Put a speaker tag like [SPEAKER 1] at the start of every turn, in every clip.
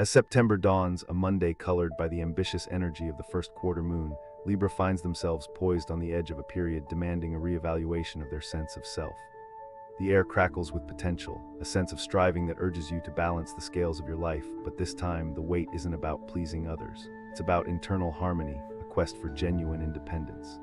[SPEAKER 1] As September dawns, a Monday colored by the ambitious energy of the first quarter moon, Libra finds themselves poised on the edge of a period demanding a reevaluation of their sense of self. The air crackles with potential, a sense of striving that urges you to balance the scales of your life, but this time the weight isn't about pleasing others. It's about internal harmony, a quest for genuine independence.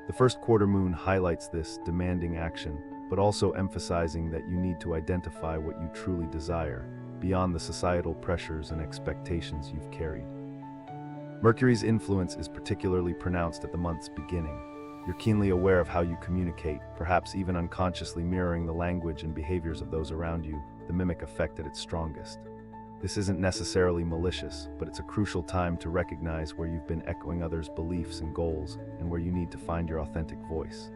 [SPEAKER 1] The first quarter moon highlights this, demanding action, but also emphasizing that you need to identify what you truly desire, beyond the societal pressures and expectations you've carried. Mercury's influence is particularly pronounced at the month's beginning. You're keenly aware of how you communicate, perhaps even unconsciously mirroring the language and behaviors of those around you, the mimic effect at its strongest. This isn't necessarily malicious, but it's a crucial time to recognize where you've been echoing others' beliefs and goals, and where you need to find your authentic voice.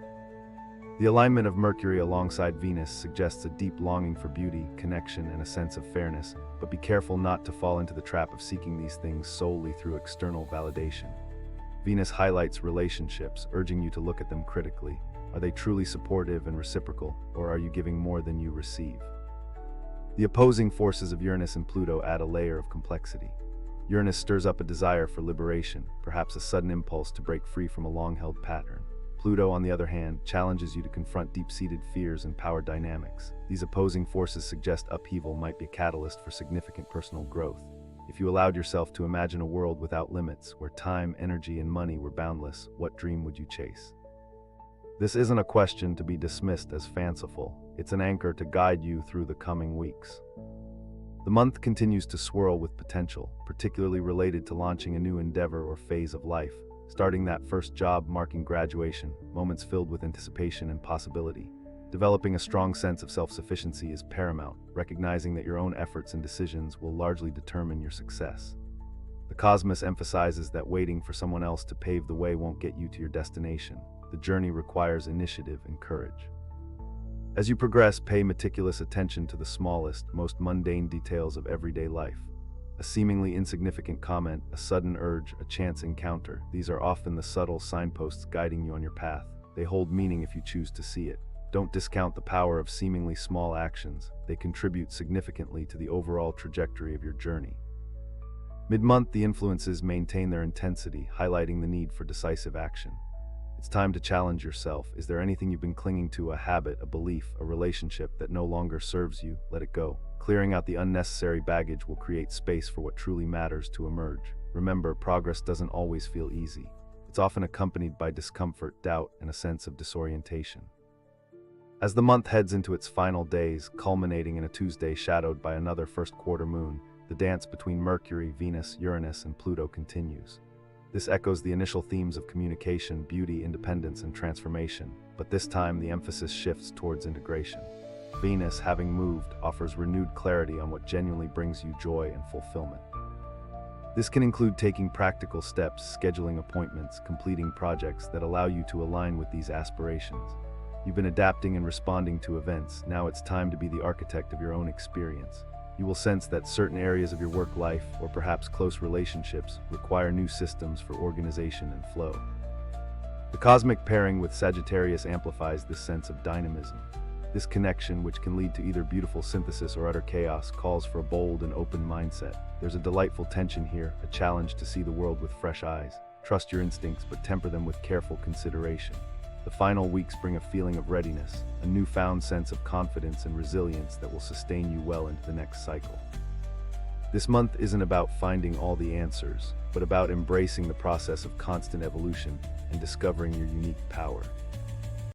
[SPEAKER 1] The alignment of Mercury alongside Venus suggests a deep longing for beauty, connection, and a sense of fairness, but be careful not to fall into the trap of seeking these things solely through external validation. Venus highlights relationships, urging you to look at them critically. Are they truly supportive and reciprocal, or are you giving more than you receive? The opposing forces of Uranus and Pluto add a layer of complexity. Uranus stirs up a desire for liberation, perhaps a sudden impulse to break free from a long-held pattern. Pluto, on the other hand, challenges you to confront deep-seated fears and power dynamics. These opposing forces suggest upheaval might be a catalyst for significant personal growth. If you allowed yourself to imagine a world without limits, where time, energy, and money were boundless, what dream would you chase? This isn't a question to be dismissed as fanciful. It's an anchor to guide you through the coming weeks. The month continues to swirl with potential, particularly related to launching a new endeavor or phase of life. Starting that first job, marking graduation, moments filled with anticipation and possibility. Developing a strong sense of self-sufficiency is paramount, recognizing that your own efforts and decisions will largely determine your success. The cosmos emphasizes that waiting for someone else to pave the way won't get you to your destination. The journey requires initiative and courage. As you progress, pay meticulous attention to the smallest, most mundane details of everyday life. A seemingly insignificant comment, a sudden urge, a chance encounter. These are often the subtle signposts guiding you on your path. They hold meaning if you choose to see it. Don't discount the power of seemingly small actions. They contribute significantly to the overall trajectory of your journey. Mid-month, the influences maintain their intensity, highlighting the need for decisive action. It's time to challenge yourself. Is there anything you've been clinging to, a habit, a belief, a relationship that no longer serves you? Let it go. Clearing out the unnecessary baggage will create space for what truly matters to emerge. Remember, progress doesn't always feel easy. It's often accompanied by discomfort, doubt, and a sense of disorientation. As the month heads into its final days, culminating in a Tuesday shadowed by another first quarter moon, the dance between Mercury, Venus, Uranus, and Pluto continues. This echoes the initial themes of communication, beauty, independence, and transformation, but this time the emphasis shifts towards integration. Venus, having moved, offers renewed clarity on what genuinely brings you joy and fulfillment. This can include taking practical steps, scheduling appointments, completing projects that allow you to align with these aspirations. You've been adapting and responding to events. Now it's time to be the architect of your own experience. You will sense that certain areas of your work life, or perhaps close relationships, require new systems for organization and flow. The cosmic pairing with Sagittarius amplifies this sense of dynamism. This connection, which can lead to either beautiful synthesis or utter chaos, calls for a bold and open mindset. There's a delightful tension here, a challenge to see the world with fresh eyes. Trust your instincts, but temper them with careful consideration. The final weeks bring a feeling of readiness, a newfound sense of confidence and resilience that will sustain you well into the next cycle. This month isn't about finding all the answers, but about embracing the process of constant evolution and discovering your unique power.